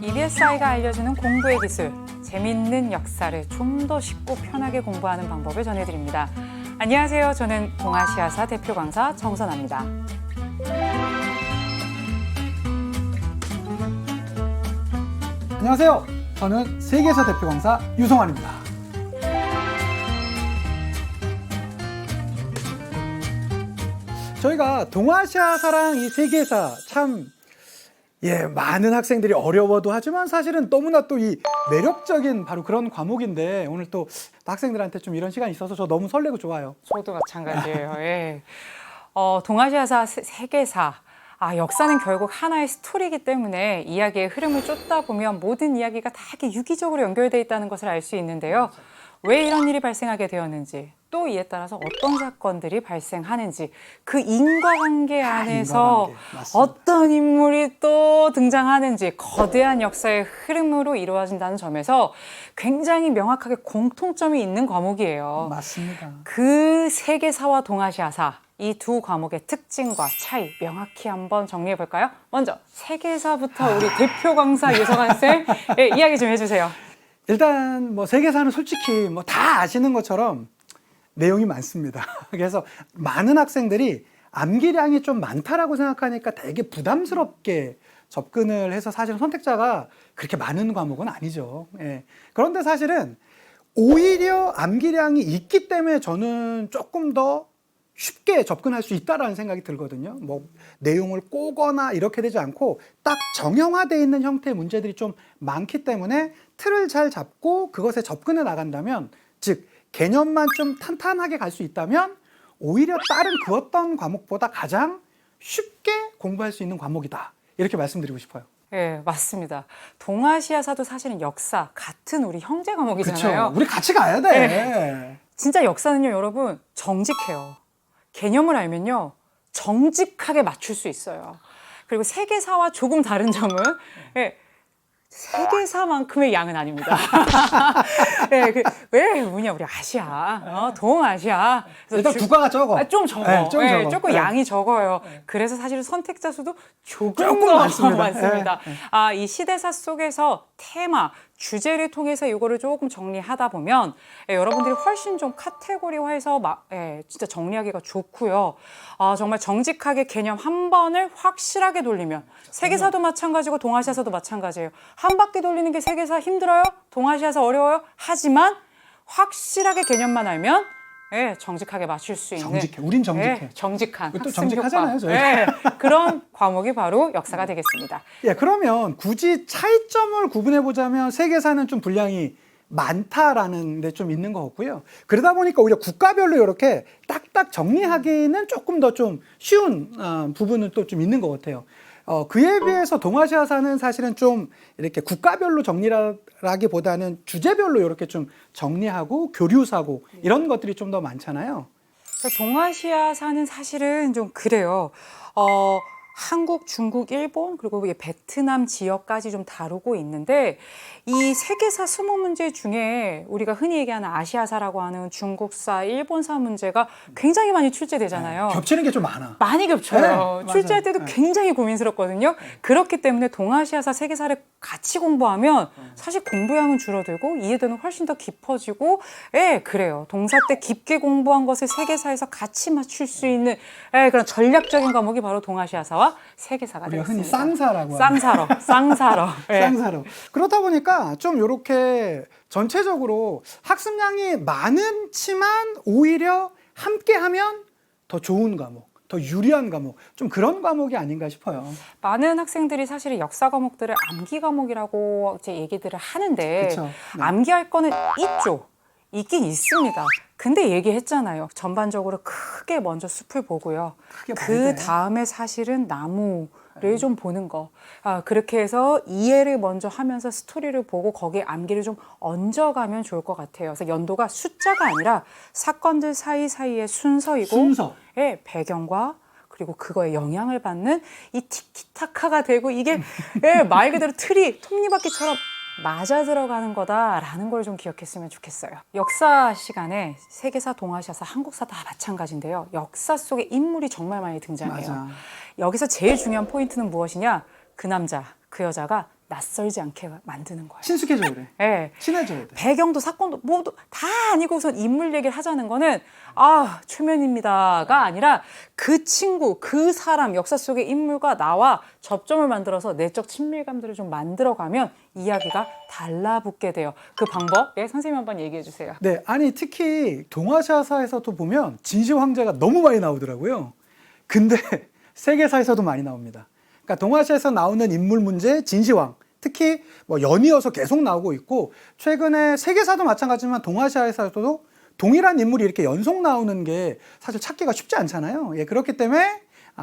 EBSI가 알려주는 공부의 기술, 재밌는 역사를 좀 더 쉽고 편하게 공부하는 방법을 전해드립니다. 안녕하세요. 저는 동아시아사 대표 강사 정선아입니다. 안녕하세요. 저는 세계사 대표 강사 유성환입니다. 저희가 동아시아사랑 이 세계사 참 많은 학생들이 어려워도 하지만 사실은 너무나 또 이 매력적인 바로 그런 과목인데 오늘 또 학생들한테 좀 이런 시간이 있어서 저 너무 설레고 좋아요. 저도 마찬가지예요. 예. 동아시아사, 세계사. 역사는 결국 하나의 스토리이기 때문에 이야기의 흐름을 쫓다 보면 모든 이야기가 다 이렇게 유기적으로 연결되어 있다는 것을 알 수 있는데요. 왜 이런 일이 발생하게 되었는지, 또 이에 따라서 어떤 사건들이 발생하는지, 그 인과관계 안에서 어떤 인물이 또 등장하는지 거대한 역사의 흐름으로 이루어진다는 점에서 굉장히 명확하게 공통점이 있는 과목이에요. 맞습니다. 그 세계사와 동아시아사, 이 두 과목의 특징과 차이 명확히 한번 정리해 볼까요? 먼저 세계사부터 우리 대표 강사 유성환 쌤 이야기 좀 해주세요. 일단 뭐 세계사는 솔직히 뭐 다 아시는 것처럼 내용이 많습니다. 그래서 많은 학생들이 암기량이 좀 많다라고 생각하니까 되게 부담스럽게 접근을 해서 사실 선택자가 그렇게 많은 과목은 아니죠. 그런데 사실은 오히려 암기량이 있기 때문에 저는 조금 더 쉽게 접근할 수 있다라는 생각이 들거든요. 뭐 내용을 꼬거나 이렇게 되지 않고 딱 정형화되어 있는 형태의 문제들이 좀 많기 때문에 틀을 잘 잡고 그것에 접근해 나간다면, 즉 개념만 좀 탄탄하게 갈 수 있다면 오히려 다른 그 어떤 과목보다 가장 쉽게 공부할 수 있는 과목이다, 이렇게 말씀드리고 싶어요. 네, 맞습니다. 동아시아사도 사실은 역사 같은 우리 형제 과목이잖아요. 그렇죠. 우리 같이 가야 돼. 네. 진짜 역사는요, 여러분, 정직해요. 개념을 알면요, 정직하게 맞출 수 있어요. 그리고 세계사와 조금 다른 점은 세계사만큼의 양은 아닙니다. 왜 뭐냐, 우리 아시아, 동아시아. 일단 국가가 적어. 좀 적어. 좀 적어. 조금 양이 적어요. 그래서 사실 선택자 수도 조금 더 많습니다. 이 시대사 속에서 테마, 주제를 통해서 이거를 조금 정리하다 보면 여러분들이 훨씬 좀 카테고리화해서 진짜 정리하기가 좋고요. 정말 정직하게 개념 한 번을 확실하게 돌리면, 세계사도 마찬가지고 동아시아사도 마찬가지예요. 한 바퀴 돌리는 게 세계사 힘들어요? 동아시아사 어려워요? 하지만 확실하게 개념만 알면 정직하게 맞출 수 있는. 정직해. 우린 정직해. 정직한 또 학습 정직하잖아요, 효과. 저희가. 그런 과목이 바로 역사가 되겠습니다. 그러면 굳이 차이점을 구분해 보자면 세계사는 좀 분량이 많다라는 데 좀 있는 것 같고요. 그러다 보니까 오히려 국가별로 이렇게 딱딱 정리하기는 조금 더 좀 쉬운 부분은 또 좀 있는 것 같아요. 그에 비해서 동아시아사는 사실은 좀 이렇게 국가별로 정리라기보다는 주제별로 이렇게 좀 정리하고 교류사고 이런 것들이 좀 더 많잖아요. 동아시아사는 사실은 좀 그래요. 한국, 중국, 일본, 그리고 베트남 지역까지 좀 다루고 있는데, 이 세계사 20문제 중에 우리가 흔히 얘기하는 아시아사라고 하는 중국사, 일본사 문제가 굉장히 많이 출제되잖아요. 겹치는 게 좀 많아. 많이 겹쳐요. 출제할 때도 맞아요. 굉장히 고민스럽거든요. 그렇기 때문에 동아시아사, 세계사를 같이 공부하면 사실 공부량은 줄어들고 이해도는 훨씬 더 깊어지고, 그래요. 동사 때 깊게 공부한 것을 세계사에서 같이 맞출 수 있는 그런 전략적인 과목이 바로 동아시아사와 세계사가 우리가 되겠습니다. 흔히 쌍사라고 쌍사로. 쌍사로. 그렇다 보니까 좀 이렇게 전체적으로 학습량이 많지만 오히려 함께하면 더 좋은 과목, 더 유리한 과목, 좀 그런 과목이 아닌가 싶어요. 많은 학생들이 사실 역사 과목들을 암기 과목이라고 이제 얘기들을 하는데, 그쵸. 네. 암기할 거는 있긴 있습니다. 근데 얘기했잖아요. 전반적으로 크게 먼저 숲을 보고요. 그 다음에 사실은 나무를 좀 보는 거. 그렇게 해서 이해를 먼저 하면서 스토리를 보고 거기에 암기를 좀 얹어가면 좋을 것 같아요. 그래서 연도가 숫자가 아니라 사건들 사이사이의 순서. 배경과 그리고 그거에 영향을 받는 이 티키타카가 되고, 이게 말 그대로 틀이 톱니바퀴처럼 맞아 들어가는 거다라는 걸 좀 기억했으면 좋겠어요. 역사 시간에 세계사, 동아시아사, 한국사 다 마찬가지인데요. 역사 속에 인물이 정말 많이 등장해요. 맞아. 여기서 제일 중요한 포인트는 무엇이냐? 그 남자, 그 여자가 낯설지 않게 만드는 거예요. 친숙해져야 돼. 네. 친해져야 돼. 배경도 사건도 모두 다 아니고선 인물 얘기를 하자는 거는 최면입니다가 아니라 그 친구, 그 사람, 역사 속의 인물과 나와 접점을 만들어서 내적 친밀감들을 좀 만들어가면 이야기가 달라붙게 돼요. 그 방법, 선생님 한번 얘기해 주세요. 네, 아니 특히 동아시아사에서도 보면 진시 황제가 너무 많이 나오더라고요. 근데 세계사에서도 많이 나옵니다. 그러니까 동아시아에서 나오는 인물 문제, 진시황, 특히 뭐 연이어서 계속 나오고 있고, 최근에 세계사도 마찬가지지만 동아시아에서도 동일한 인물이 이렇게 연속 나오는 게 사실 찾기가 쉽지 않잖아요. 예, 그렇기 때문에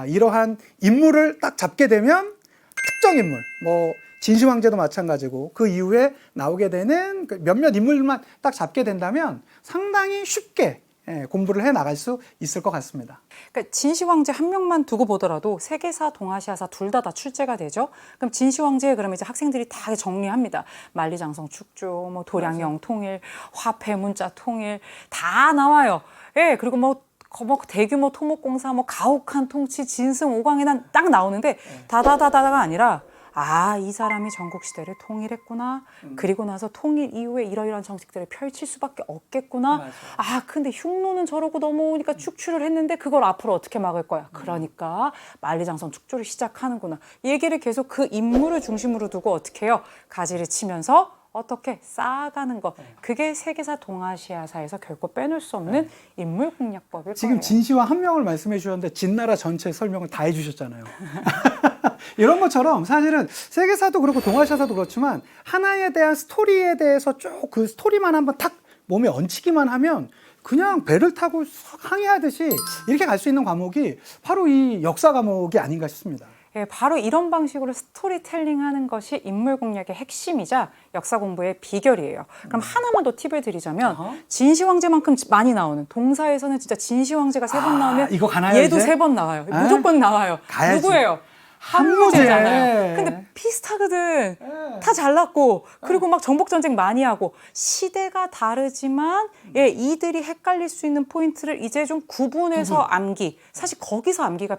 이러한 인물을 딱 잡게 되면 특정 인물, 뭐 진시 황제도 마찬가지고 그 이후에 나오게 되는 몇몇 인물만 딱 잡게 된다면 상당히 쉽게 공부를 해 나갈 수 있을 것 같습니다. 그러니까 진시 황제 한 명만 두고 보더라도 세계사, 동아시아사 둘 다 출제가 되죠. 그럼 진시 황제 그러면 이제 학생들이 다 정리합니다. 만리장성 축조, 뭐 도량령 통일, 화폐 문자 통일 다 나와요. 예, 그리고 뭐 대규모 토목공사, 뭐 가혹한 통치, 진승 오광해난 딱 나오는데 다다다다가 아니라 이 사람이 전국시대를 통일했구나. 그리고 나서 통일 이후에 이러이러한 정책들을 펼칠 수밖에 없겠구나. 근데 흉노는 저러고 넘어오니까 축출을 했는데 그걸 앞으로 어떻게 막을 거야. 그러니까 만리장성 축조를 시작하는구나. 얘기를 계속 그 인물을 중심으로 두고 어떻게 해요? 가지를 치면서 어떻게 쌓아가는 것. 그게 세계사 동아시아사에서 결코 빼놓을 수 없는 인물 공략법일 지금 거예요. 진시황 한 명을 말씀해 주셨는데 진나라 전체 설명을 다 해주셨잖아요. 이런 것처럼 사실은 세계사도 그렇고 동아시아사도 그렇지만 하나에 대한 스토리에 대해서 쭉 그 스토리만 한번 탁 몸에 얹히기만 하면 그냥 배를 타고 항해하듯이 이렇게 갈 수 있는 과목이 바로 이 역사 과목이 아닌가 싶습니다. 예, 바로 이런 방식으로 스토리텔링 하는 것이 인물 공략의 핵심이자 역사 공부의 비결이에요. 그럼 하나만 더 팁을 드리자면 진시 황제만큼 많이 나오는 동사에서는 진짜 진시 황제가 3번 나오면 이거 가나요, 얘도 이제? 3번 나와요. 무조건 나와요. 가야지. 누구예요? 한무제잖아요. 근데 비슷하거든. 다 잘났고 그리고 막 정복전쟁 많이 하고 시대가 다르지만 이들이 헷갈릴 수 있는 포인트를 이제 좀 구분해서 암기. 사실 거기서 암기가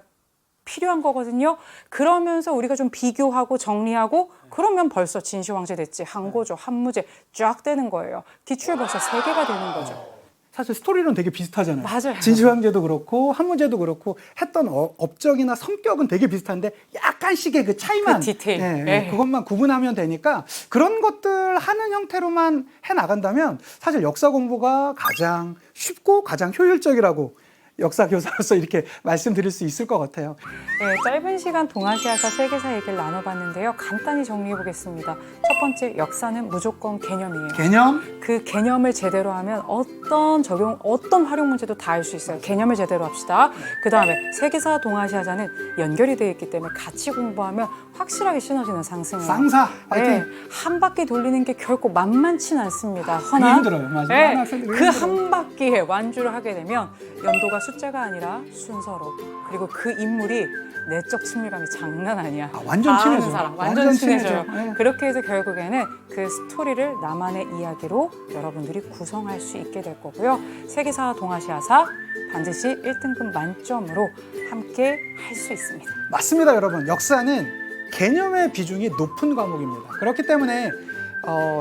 필요한 거거든요. 그러면서 우리가 좀 비교하고 정리하고 그러면 벌써 진시황제 됐지, 한고조, 한무제 쫙 되는 거예요. 기출 벌써 3개가 되는 거죠. 사실 스토리는 되게 비슷하잖아요. 맞아요. 진시황제도 그렇고 한무제도 그렇고 했던 업적이나 성격은 되게 비슷한데 약간씩의 그 차이만, 그 디테일. 그것만 구분하면 되니까 그런 것들 하는 형태로만 해 나간다면 사실 역사 공부가 가장 쉽고 가장 효율적이라고 역사 교사로서 이렇게 말씀드릴 수 있을 것 같아요. 네, 짧은 시간 동아시아사 세계사 얘기를 나눠봤는데요. 간단히 정리해 보겠습니다. 첫 번째, 역사는 무조건 개념이에요. 개념? 그 개념을 제대로 하면 어떤 활용 문제도 다 할 수 있어요. 개념을 제대로 합시다. 그 다음에 세계사 동아시아사는 연결이 되어 있기 때문에 같이 공부하면 확실하게 시너지는 상승이에요. 쌍사. 네, 한 바퀴 돌리는 게 결코 만만치는 않습니다. 그게 힘들어요. 맞아요. 그 한 바퀴에 완주를 하게 되면 연도가 숫자가 아니라 순서로, 그리고 그 인물이 내적 친밀감이 장난 아니야. 완전 다 아는 친해져. 사람, 완전 완전 친해져요. 친해져. 네. 그렇게 해서 결국에는 그 스토리를 나만의 이야기로 여러분들이 구성할 수 있게 될 거고요. 세계사 동아시아사 반드시 1등급 만점으로 함께 할 수 있습니다. 맞습니다, 여러분. 역사는 개념의 비중이 높은 과목입니다. 그렇기 때문에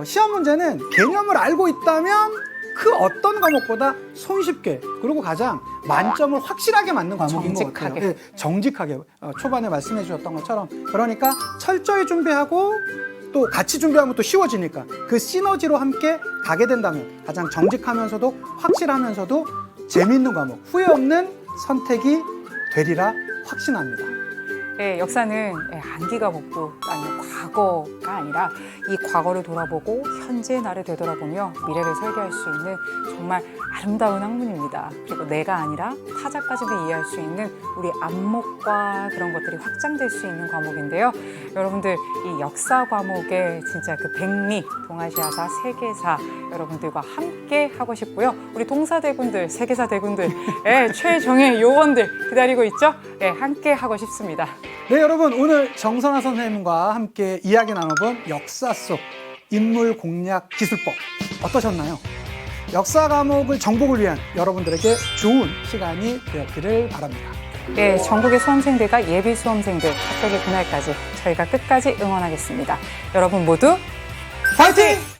시험 문제는 개념을 알고 있다면 그 어떤 과목보다 손쉽게 그리고 가장 만점을 확실하게 맞는 과목인 것 같아요. 정직하게. 정직하게 초반에 말씀해 주셨던 것처럼, 그러니까 철저히 준비하고 또 같이 준비하면 또 쉬워지니까 그 시너지로 함께 가게 된다면 가장 정직하면서도 확실하면서도 재미있는 과목, 후회 없는 선택이 되리라 확신합니다. 역사는 암기 과목도 아니고 과거가 아니라 이 과거를 돌아보고 현재의 나를 되돌아보며 미래를 설계할 수 있는 정말 아름다운 학문입니다. 그리고 내가 아니라 타자까지도 이해할 수 있는 우리 안목과 그런 것들이 확장될 수 있는 과목인데요. 여러분들 이 역사 과목의 진짜 그 백미, 동아시아사, 세계사 여러분들과 함께 하고 싶고요. 우리 동사대군들, 세계사대군들, 최정예 요원들 기다리고 있죠? 함께 하고 싶습니다. 네, 여러분, 오늘 정선아 선생님과 함께 이야기 나눠본 역사 속 인물 공략 기술법 어떠셨나요? 역사 과목을 정복을 위한 여러분들에게 좋은 시간이 되었기를 바랍니다. 예, 전국의 수험생들과 예비 수험생들 합격의 그날까지 저희가 끝까지 응원하겠습니다. 여러분 모두 화이팅!